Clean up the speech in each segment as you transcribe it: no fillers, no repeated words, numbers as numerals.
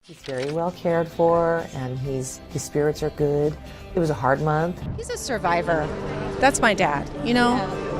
He's very well cared for, and his spirits are good. It was a hard month. He's a survivor. That's my dad.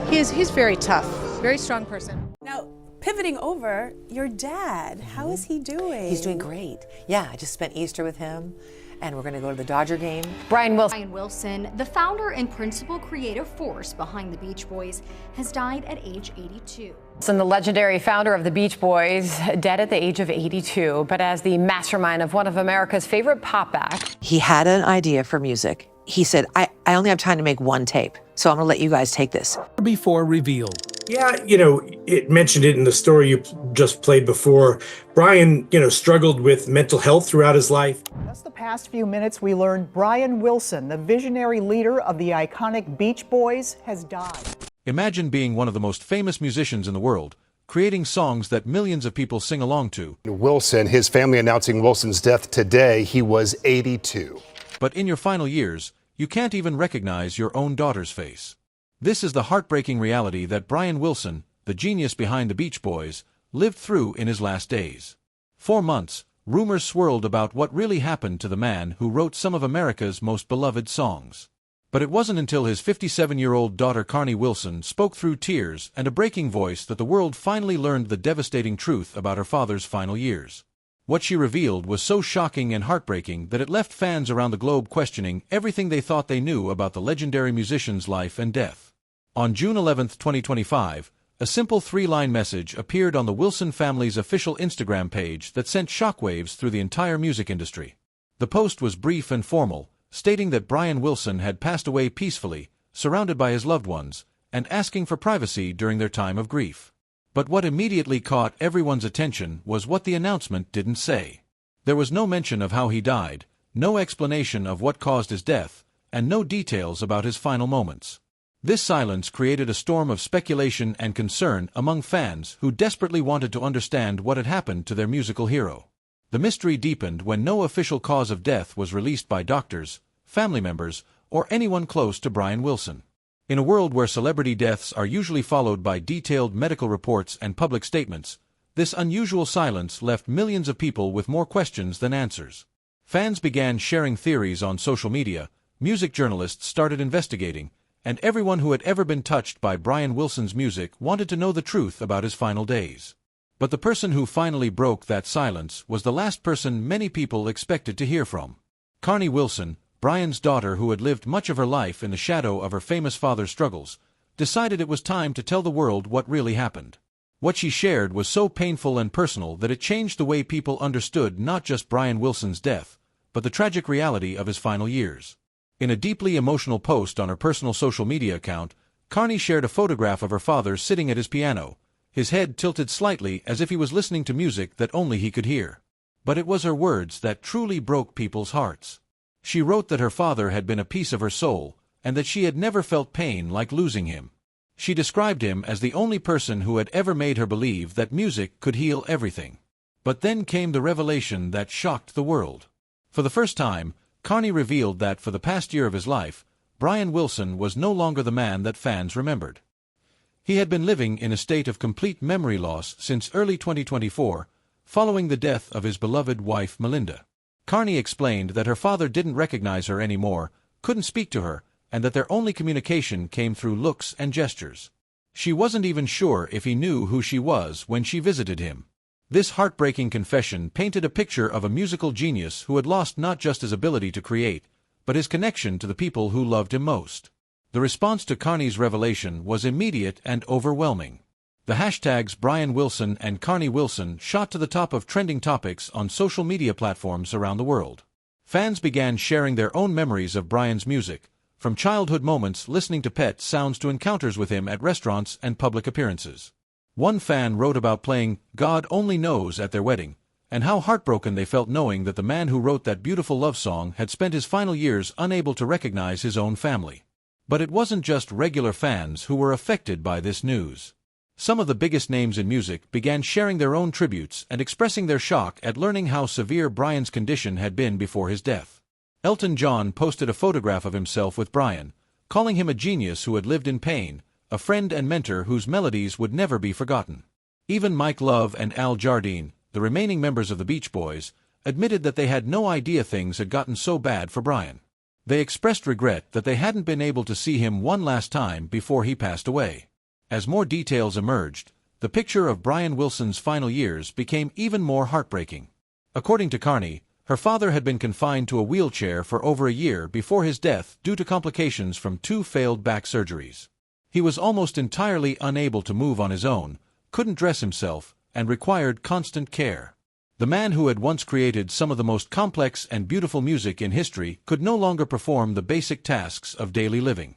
He's very tough, very strong person. Now, pivoting over, your dad, how is he doing? He's doing great. Yeah, I just spent Easter with him, and we're going to go to the Dodger game. Brian Wilson, the founder and principal creative force behind the Beach Boys, has died at age 82. The legendary founder of the Beach Boys, dead at the age of 82, but as the mastermind of one of America's favorite pop acts. He had an idea for music. He said, I only have time to make one tape, so I'm going to let you guys take this. Before revealed. Yeah, it mentioned it in the story you just played before. Brian, struggled with mental health throughout his life. Just the past few minutes, we learned Brian Wilson, the visionary leader of the iconic Beach Boys, has died. Imagine being one of the most famous musicians in the world, creating songs that millions of people sing along to. Wilson, his family announcing Wilson's death today. He was 82. But in your final years, you can't even recognize your own daughter's face. This is the heartbreaking reality that Brian Wilson, the genius behind the Beach Boys, lived through in his last days. For months, rumors swirled about what really happened to the man who wrote some of America's most beloved songs. But it wasn't until his 57-year-old daughter Carnie Wilson spoke through tears and a breaking voice that the world finally learned the devastating truth about her father's final years. What she revealed was so shocking and heartbreaking that it left fans around the globe questioning everything they thought they knew about the legendary musician's life and death. On June 11, 2025, a simple 3-line message appeared on the Wilson family's official Instagram page that sent shockwaves through the entire music industry. The post was brief and formal, stating that Brian Wilson had passed away peacefully, surrounded by his loved ones, and asking for privacy during their time of grief. But what immediately caught everyone's attention was what the announcement didn't say. There was no mention of how he died, no explanation of what caused his death, and no details about his final moments. This silence created a storm of speculation and concern among fans who desperately wanted to understand what had happened to their musical hero. The mystery deepened when no official cause of death was released by doctors, family members, or anyone close to Brian Wilson. In a world where celebrity deaths are usually followed by detailed medical reports and public statements, this unusual silence left millions of people with more questions than answers. Fans began sharing theories on social media, music journalists started investigating, and everyone who had ever been touched by Brian Wilson's music wanted to know the truth about his final days. But the person who finally broke that silence was the last person many people expected to hear from. Carnie Wilson, Brian's daughter who had lived much of her life in the shadow of her famous father's struggles, decided it was time to tell the world what really happened. What she shared was so painful and personal that it changed the way people understood not just Brian Wilson's death, but the tragic reality of his final years. In a deeply emotional post on her personal social media account, Carnie shared a photograph of her father sitting at his piano, his head tilted slightly as if he was listening to music that only he could hear. But it was her words that truly broke people's hearts. She wrote that her father had been a piece of her soul, and that she had never felt pain like losing him. She described him as the only person who had ever made her believe that music could heal everything. But then came the revelation that shocked the world. For the first time, Carnie revealed that for the past year of his life, Brian Wilson was no longer the man that fans remembered. He had been living in a state of complete memory loss since early 2024, following the death of his beloved wife Melinda. Carnie explained that her father didn't recognize her anymore, couldn't speak to her, and that their only communication came through looks and gestures. She wasn't even sure if he knew who she was when she visited him. This heartbreaking confession painted a picture of a musical genius who had lost not just his ability to create, but his connection to the people who loved him most. The response to Carnie's revelation was immediate and overwhelming. The hashtags Brian Wilson and Carnie Wilson shot to the top of trending topics on social media platforms around the world. Fans began sharing their own memories of Brian's music, from childhood moments listening to Pet sounds to encounters with him at restaurants and public appearances. One fan wrote about playing God Only Knows at their wedding, and how heartbroken they felt knowing that the man who wrote that beautiful love song had spent his final years unable to recognize his own family. But it wasn't just regular fans who were affected by this news. Some of the biggest names in music began sharing their own tributes and expressing their shock at learning how severe Brian's condition had been before his death. Elton John posted a photograph of himself with Brian, calling him a genius who had lived in pain, a friend and mentor whose melodies would never be forgotten. Even Mike Love and Al Jardine, the remaining members of the Beach Boys, admitted that they had no idea things had gotten so bad for Brian. They expressed regret that they hadn't been able to see him one last time before he passed away. As more details emerged, the picture of Brian Wilson's final years became even more heartbreaking. According to Carney, her father had been confined to a wheelchair for over a year before his death due to complications from 2 failed back surgeries. He was almost entirely unable to move on his own, couldn't dress himself, and required constant care. The man who had once created some of the most complex and beautiful music in history could no longer perform the basic tasks of daily living.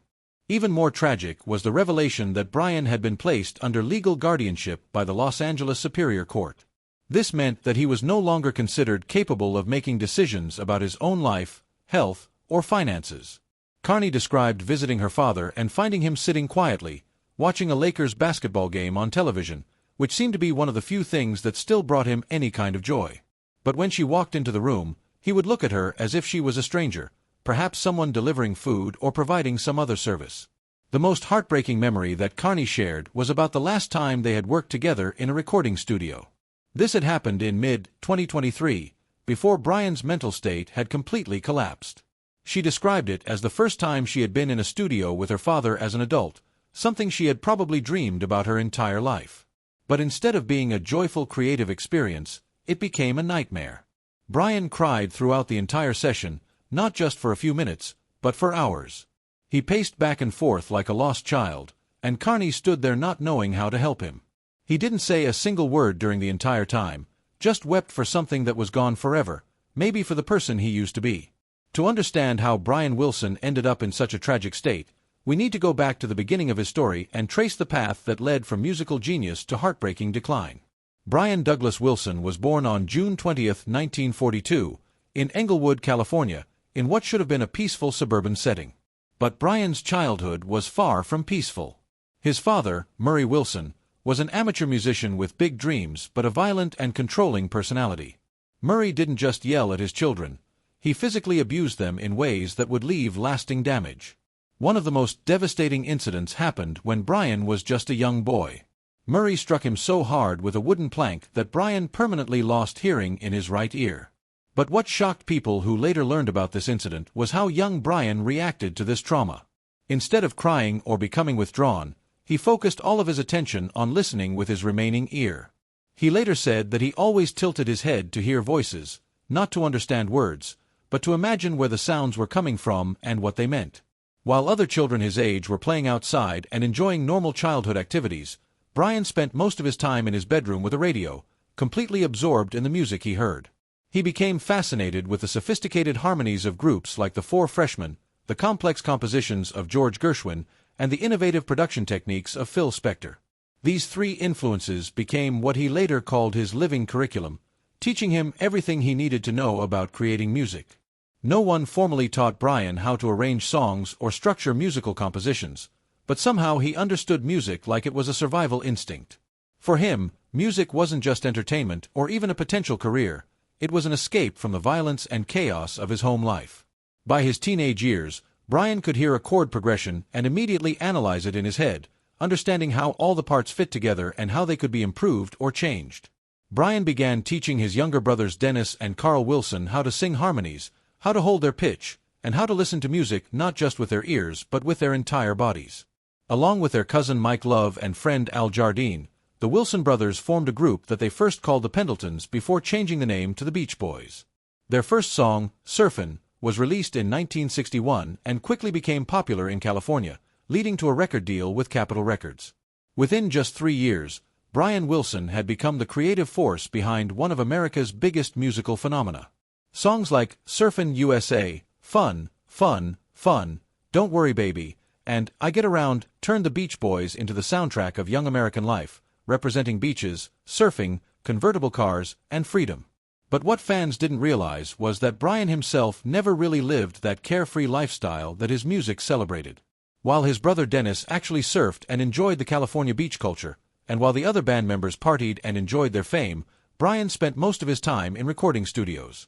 Even more tragic was the revelation that Brian had been placed under legal guardianship by the Los Angeles Superior Court. This meant that he was no longer considered capable of making decisions about his own life, health, or finances. Carney described visiting her father and finding him sitting quietly, watching a Lakers basketball game on television, which seemed to be one of the few things that still brought him any kind of joy. But when she walked into the room, he would look at her as if she was a stranger, perhaps someone delivering food or providing some other service. The most heartbreaking memory that Carney shared was about the last time they had worked together in a recording studio. This had happened in mid-2023, before Brian's mental state had completely collapsed. She described it as the first time she had been in a studio with her father as an adult, something she had probably dreamed about her entire life. But instead of being a joyful creative experience, it became a nightmare. Brian cried throughout the entire session, not just for a few minutes, but for hours. He paced back and forth like a lost child, and Carney stood there not knowing how to help him. He didn't say a single word during the entire time, just wept for something that was gone forever, maybe for the person he used to be. To understand how Brian Wilson ended up in such a tragic state, we need to go back to the beginning of his story and trace the path that led from musical genius to heartbreaking decline. Brian Douglas Wilson was born on June 20, 1942, in Englewood, California, in what should have been a peaceful suburban setting. But Brian's childhood was far from peaceful. His father, Murray Wilson, was an amateur musician with big dreams but a violent and controlling personality. Murray didn't just yell at his children. He physically abused them in ways that would leave lasting damage. One of the most devastating incidents happened when Brian was just a young boy. Murray struck him so hard with a wooden plank that Brian permanently lost hearing in his right ear. But what shocked people who later learned about this incident was how young Brian reacted to this trauma. Instead of crying or becoming withdrawn, he focused all of his attention on listening with his remaining ear. He later said that he always tilted his head to hear voices, not to understand words, but to imagine where the sounds were coming from and what they meant. While other children his age were playing outside and enjoying normal childhood activities, Brian spent most of his time in his bedroom with a radio, completely absorbed in the music he heard. He became fascinated with the sophisticated harmonies of groups like the Four Freshmen, the complex compositions of George Gershwin, and the innovative production techniques of Phil Spector. These 3 influences became what he later called his living curriculum, teaching him everything he needed to know about creating music. No one formally taught Brian how to arrange songs or structure musical compositions, but somehow he understood music like it was a survival instinct. For him, music wasn't just entertainment or even a potential career, it was an escape from the violence and chaos of his home life. By his teenage years, Brian could hear a chord progression and immediately analyze it in his head, understanding how all the parts fit together and how they could be improved or changed. Brian began teaching his younger brothers Dennis and Carl Wilson how to sing harmonies, how to hold their pitch, and how to listen to music not just with their ears but with their entire bodies. Along with their cousin Mike Love and friend Al Jardine, the Wilson brothers formed a group that they first called the Pendletons before changing the name to the Beach Boys. Their first song, Surfin', was released in 1961 and quickly became popular in California, leading to a record deal with Capitol Records. Within just 3 years, Brian Wilson had become the creative force behind one of America's biggest musical phenomena. Songs like Surfin' USA, Fun, Fun, Fun, Don't Worry Baby, and I Get Around turned the Beach Boys into the soundtrack of young American life, representing beaches, surfing, convertible cars, and freedom. But what fans didn't realize was that Brian himself never really lived that carefree lifestyle that his music celebrated. While his brother Dennis actually surfed and enjoyed the California beach culture, and while the other band members partied and enjoyed their fame, Brian spent most of his time in recording studios.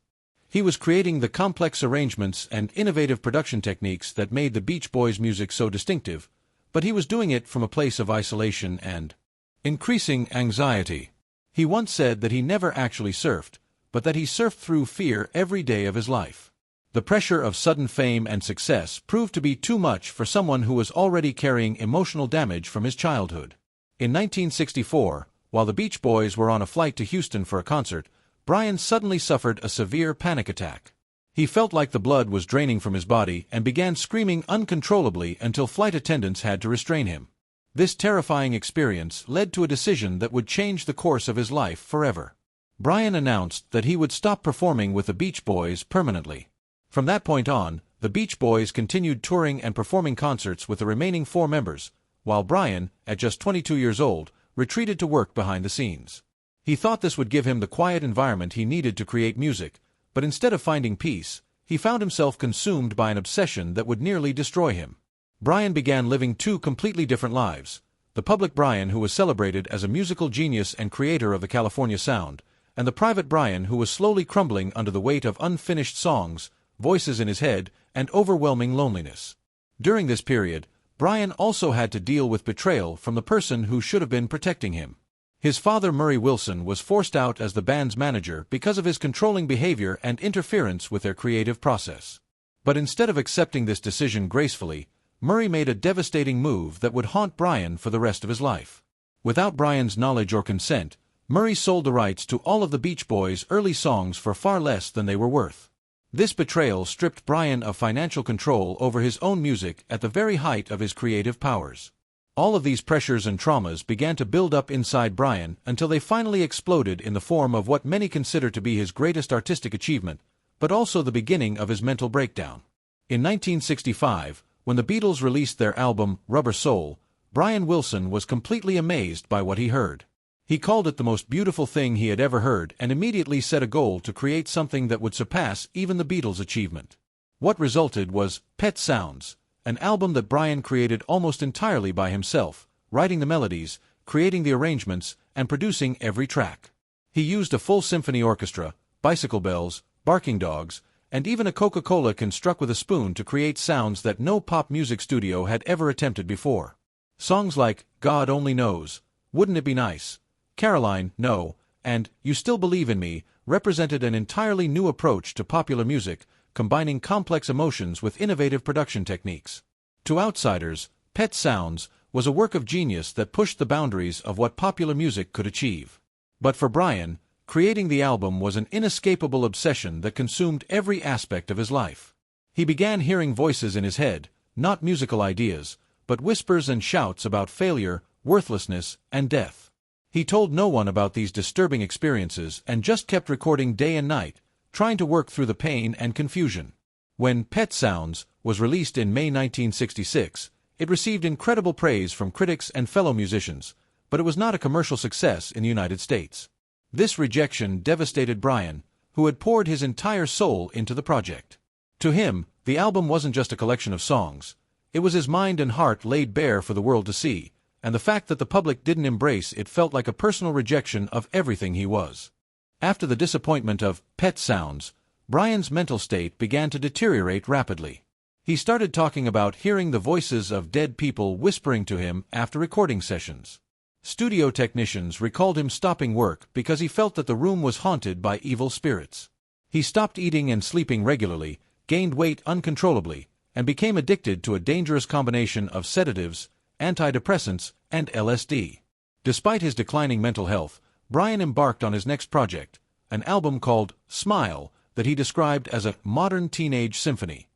He was creating the complex arrangements and innovative production techniques that made the Beach Boys' music so distinctive, but he was doing it from a place of isolation and increasing anxiety. He once said that he never actually surfed, but that he surfed through fear every day of his life. The pressure of sudden fame and success proved to be too much for someone who was already carrying emotional damage from his childhood. In 1964, while the Beach Boys were on a flight to Houston for a concert, Brian suddenly suffered a severe panic attack. He felt like the blood was draining from his body and began screaming uncontrollably until flight attendants had to restrain him. This terrifying experience led to a decision that would change the course of his life forever. Brian announced that he would stop performing with the Beach Boys permanently. From that point on, the Beach Boys continued touring and performing concerts with the remaining 4 members, while Brian, at just 22 years old, retreated to work behind the scenes. He thought this would give him the quiet environment he needed to create music, but instead of finding peace, he found himself consumed by an obsession that would nearly destroy him. Brian began living 2 completely different lives: the public Brian who was celebrated as a musical genius and creator of the California sound, and the private Brian who was slowly crumbling under the weight of unfinished songs, voices in his head, and overwhelming loneliness. During this period, Brian also had to deal with betrayal from the person who should have been protecting him. His father, Murray Wilson, was forced out as the band's manager because of his controlling behavior and interference with their creative process. But instead of accepting this decision gracefully, Murray made a devastating move that would haunt Brian for the rest of his life. Without Brian's knowledge or consent, Murray sold the rights to all of the Beach Boys' early songs for far less than they were worth. This betrayal stripped Brian of financial control over his own music at the very height of his creative powers. All of these pressures and traumas began to build up inside Brian until they finally exploded in the form of what many consider to be his greatest artistic achievement, but also the beginning of his mental breakdown. In 1965, when the Beatles released their album Rubber Soul, Brian Wilson was completely amazed by what he heard. He called it the most beautiful thing he had ever heard and immediately set a goal to create something that would surpass even the Beatles' achievement. What resulted was Pet Sounds, an album that Brian created almost entirely by himself, writing the melodies, creating the arrangements, and producing every track. He used a full symphony orchestra, bicycle bells, barking dogs, and even a Coca-Cola can struck with a spoon to create sounds that no pop music studio had ever attempted before. Songs like God Only Knows, Wouldn't It Be Nice, Caroline, No, and You Still Believe in Me represented an entirely new approach to popular music, combining complex emotions with innovative production techniques. To outsiders, Pet Sounds was a work of genius that pushed the boundaries of what popular music could achieve. But for Brian, creating the album was an inescapable obsession that consumed every aspect of his life. He began hearing voices in his head, not musical ideas, but whispers and shouts about failure, worthlessness, and death. He told no one about these disturbing experiences and just kept recording day and night, trying to work through the pain and confusion. When Pet Sounds was released in May 1966, it received incredible praise from critics and fellow musicians, but it was not a commercial success in the United States. This rejection devastated Brian, who had poured his entire soul into the project. To him, the album wasn't just a collection of songs. It was his mind and heart laid bare for the world to see, and the fact that the public didn't embrace it felt like a personal rejection of everything he was. After the disappointment of Pet Sounds, Brian's mental state began to deteriorate rapidly. He started talking about hearing the voices of dead people whispering to him after recording sessions. Studio technicians recalled him stopping work because he felt that the room was haunted by evil spirits. He stopped eating and sleeping regularly, gained weight uncontrollably, and became addicted to a dangerous combination of sedatives, antidepressants, and LSD. Despite his declining mental health, Brian embarked on his next project, an album called Smile that he described as a modern teenage symphony.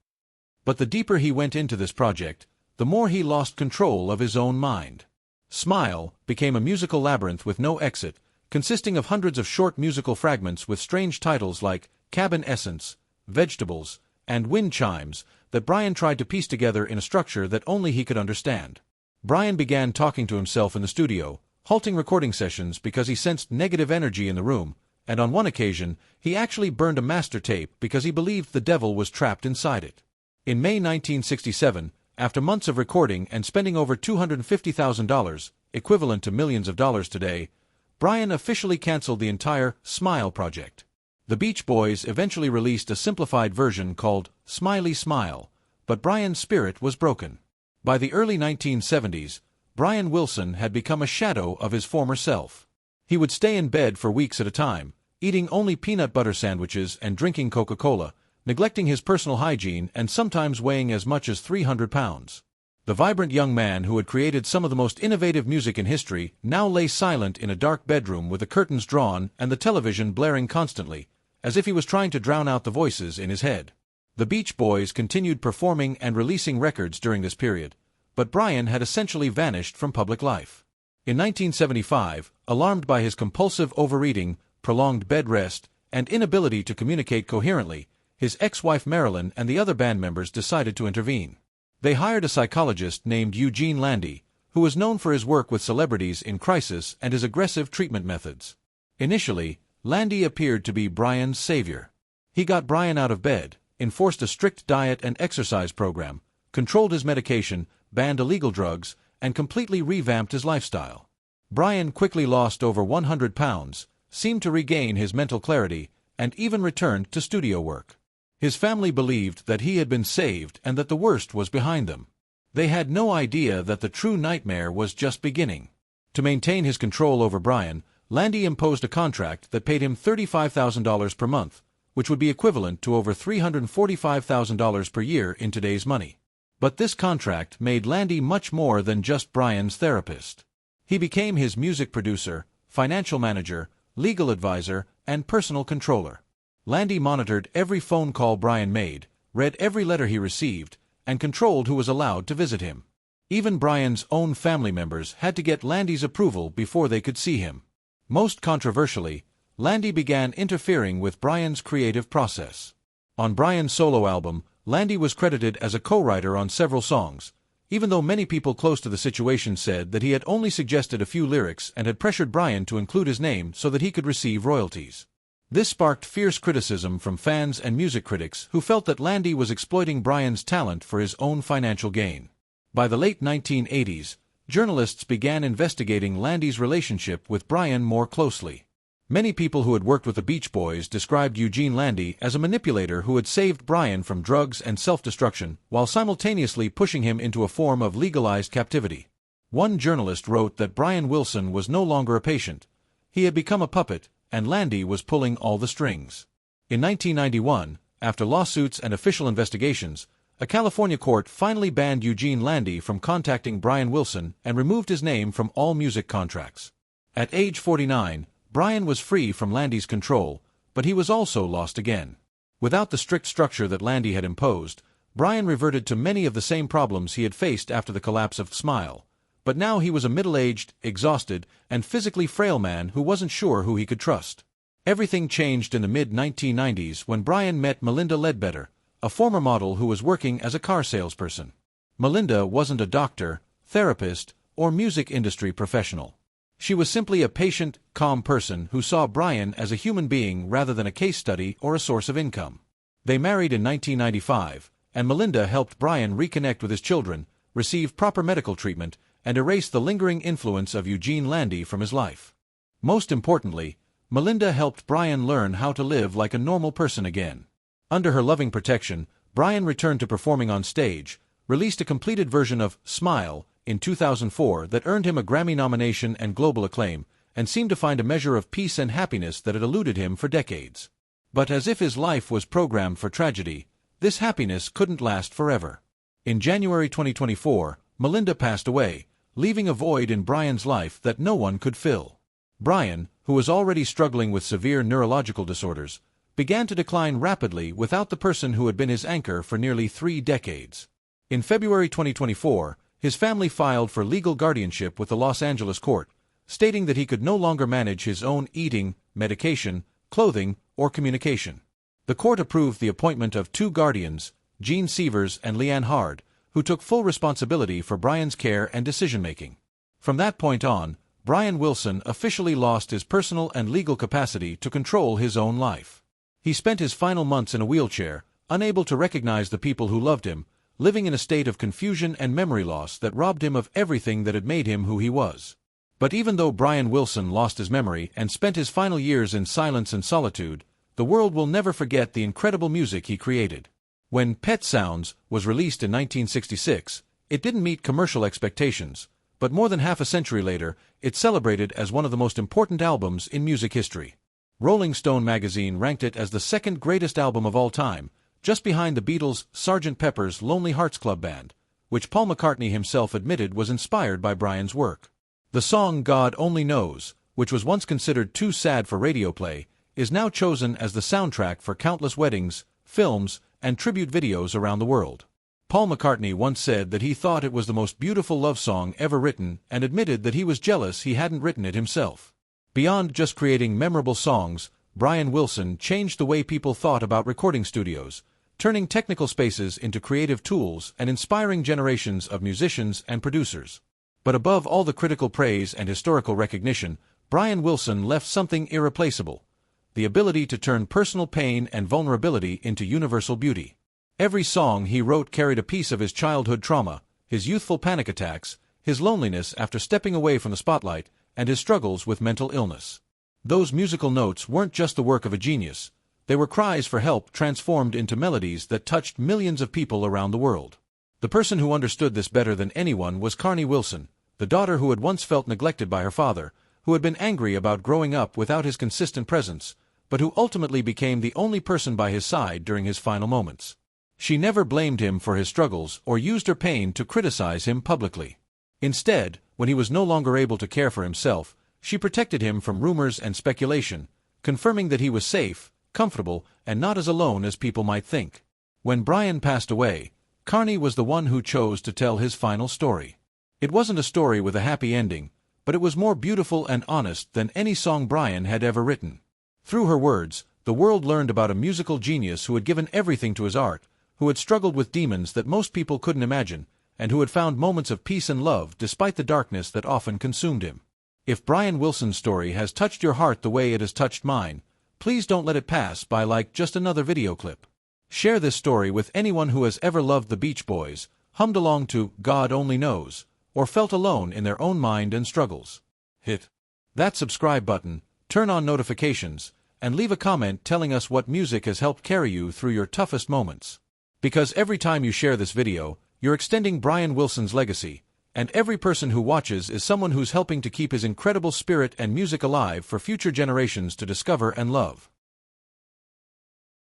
But the deeper he went into this project, the more he lost control of his own mind. Smile became a musical labyrinth with no exit, consisting of hundreds of short musical fragments with strange titles like Cabin Essence, Vegetables, and Wind Chimes that Brian tried to piece together in a structure that only he could understand. Brian began talking to himself in the studio, halting recording sessions because he sensed negative energy in the room, and on one occasion, he actually burned a master tape because he believed the devil was trapped inside it. In May 1967, after months of recording and spending over $250,000, equivalent to millions of dollars today, Brian officially canceled the entire Smile project. The Beach Boys eventually released a simplified version called Smiley Smile, but Brian's spirit was broken. By the early 1970s, Brian Wilson had become a shadow of his former self. He would stay in bed for weeks at a time, eating only peanut butter sandwiches and drinking Coca-Cola, neglecting his personal hygiene and sometimes weighing as much as 300 pounds. The vibrant young man who had created some of the most innovative music in history now lay silent in a dark bedroom with the curtains drawn and the television blaring constantly, as if he was trying to drown out the voices in his head. The Beach Boys continued performing and releasing records during this period, but Brian had essentially vanished from public life. In 1975, alarmed by his compulsive overeating, prolonged bed rest, and inability to communicate coherently, his ex-wife Marilyn and the other band members decided to intervene. They hired a psychologist named Eugene Landy, who was known for his work with celebrities in crisis and his aggressive treatment methods. Initially, Landy appeared to be Brian's savior. He got Brian out of bed, enforced a strict diet and exercise program, controlled his medication, banned illegal drugs, and completely revamped his lifestyle. Brian quickly lost over 100 pounds, seemed to regain his mental clarity, and even returned to studio work. His family believed that he had been saved and that the worst was behind them. They had no idea that the true nightmare was just beginning. To maintain his control over Brian, Landy imposed a contract that paid him $35,000 per month, which would be equivalent to over $345,000 per year in today's money. But this contract made Landy much more than just Brian's therapist. He became his music producer, financial manager, legal advisor, and personal controller. Landy monitored every phone call Brian made, read every letter he received, and controlled who was allowed to visit him. Even Brian's own family members had to get Landy's approval before they could see him. Most controversially, Landy began interfering with Brian's creative process. On Brian's solo album, Landy was credited as a co-writer on several songs, even though many people close to the situation said that he had only suggested a few lyrics and had pressured Brian to include his name so that he could receive royalties. This sparked fierce criticism from fans and music critics who felt that Landy was exploiting Brian's talent for his own financial gain. By the late 1980s, journalists began investigating Landy's relationship with Brian more closely. Many people who had worked with the Beach Boys described Eugene Landy as a manipulator who had saved Brian from drugs and self-destruction while simultaneously pushing him into a form of legalized captivity. One journalist wrote that Brian Wilson was no longer a patient. He had become a puppet, and Landy was pulling all the strings. In 1991, after lawsuits and official investigations, a California court finally banned Eugene Landy from contacting Brian Wilson and removed his name from all music contracts. At age 49, Brian was free from Landy's control, but he was also lost again. Without the strict structure that Landy had imposed, Brian reverted to many of the same problems he had faced after the collapse of Smile. But now he was a middle-aged, exhausted, and physically frail man who wasn't sure who he could trust. Everything changed in the mid-1990s when Brian met Melinda Ledbetter, a former model who was working as a car salesperson. Melinda wasn't a doctor, therapist, or music industry professional. She was simply a patient, calm person who saw Brian as a human being rather than a case study or a source of income. They married in 1995, and Melinda helped Brian reconnect with his children, receive proper medical treatment, and erase the lingering influence of Eugene Landy from his life. Most importantly, Melinda helped Brian learn how to live like a normal person again. Under her loving protection, Brian returned to performing on stage, released a completed version of Smile in 2004 that earned him a Grammy nomination and global acclaim, and seemed to find a measure of peace and happiness that had eluded him for decades. But as if his life was programmed for tragedy, this happiness couldn't last forever. In January 2024, Melinda passed away, leaving a void in Brian's life that no one could fill. Brian, who was already struggling with severe neurological disorders, began to decline rapidly without the person who had been his anchor for nearly 3 decades. In February 2024, his family filed for legal guardianship with the Los Angeles court, stating that he could no longer manage his own eating, medication, clothing, or communication. The court approved the appointment of 2 guardians, Gene Sievers and Leanne Hard, who took full responsibility for Brian's care and decision-making. From that point on, Brian Wilson officially lost his personal and legal capacity to control his own life. He spent his final months in a wheelchair, unable to recognize the people who loved him, living in a state of confusion and memory loss that robbed him of everything that had made him who he was. But even though Brian Wilson lost his memory and spent his final years in silence and solitude, the world will never forget the incredible music he created. When Pet Sounds was released in 1966, it didn't meet commercial expectations, but more than half a century later, it's celebrated as one of the most important albums in music history. Rolling Stone magazine ranked it as the second greatest album of all time, just behind the Beatles' Sgt. Pepper's Lonely Hearts Club Band, which Paul McCartney himself admitted was inspired by Brian's work. The song God Only Knows, which was once considered too sad for radio play, is now chosen as the soundtrack for countless weddings, films, and tribute videos around the world. Paul McCartney once said that he thought it was the most beautiful love song ever written and admitted that he was jealous he hadn't written it himself. Beyond just creating memorable songs, Brian Wilson changed the way people thought about recording studios, turning technical spaces into creative tools and inspiring generations of musicians and producers. But above all the critical praise and historical recognition, Brian Wilson left something irreplaceable: the ability to turn personal pain and vulnerability into universal beauty. Every song he wrote carried a piece of his childhood trauma, his youthful panic attacks, his loneliness after stepping away from the spotlight, and his struggles with mental illness. Those musical notes weren't just the work of a genius. They were cries for help transformed into melodies that touched millions of people around the world. The person who understood this better than anyone was Carnie Wilson, the daughter who had once felt neglected by her father, who had been angry about growing up without his consistent presence, but who ultimately became the only person by his side during his final moments. She never blamed him for his struggles or used her pain to criticize him publicly. Instead, when he was no longer able to care for himself, she protected him from rumors and speculation, confirming that he was safe, comfortable, and not as alone as people might think. When Brian passed away, Carnie was the one who chose to tell his final story. It wasn't a story with a happy ending, but it was more beautiful and honest than any song Brian had ever written. Through her words, the world learned about a musical genius who had given everything to his art, who had struggled with demons that most people couldn't imagine, and who had found moments of peace and love despite the darkness that often consumed him. If Brian Wilson's story has touched your heart the way it has touched mine, please don't let it pass by like just another video clip. Share this story with anyone who has ever loved the Beach Boys, hummed along to God Only Knows, or felt alone in their own mind and struggles. Hit that subscribe button, turn on notifications, and leave a comment telling us what music has helped carry you through your toughest moments. Because every time you share this video, you're extending Brian Wilson's legacy, and every person who watches is someone who's helping to keep his incredible spirit and music alive for future generations to discover and love.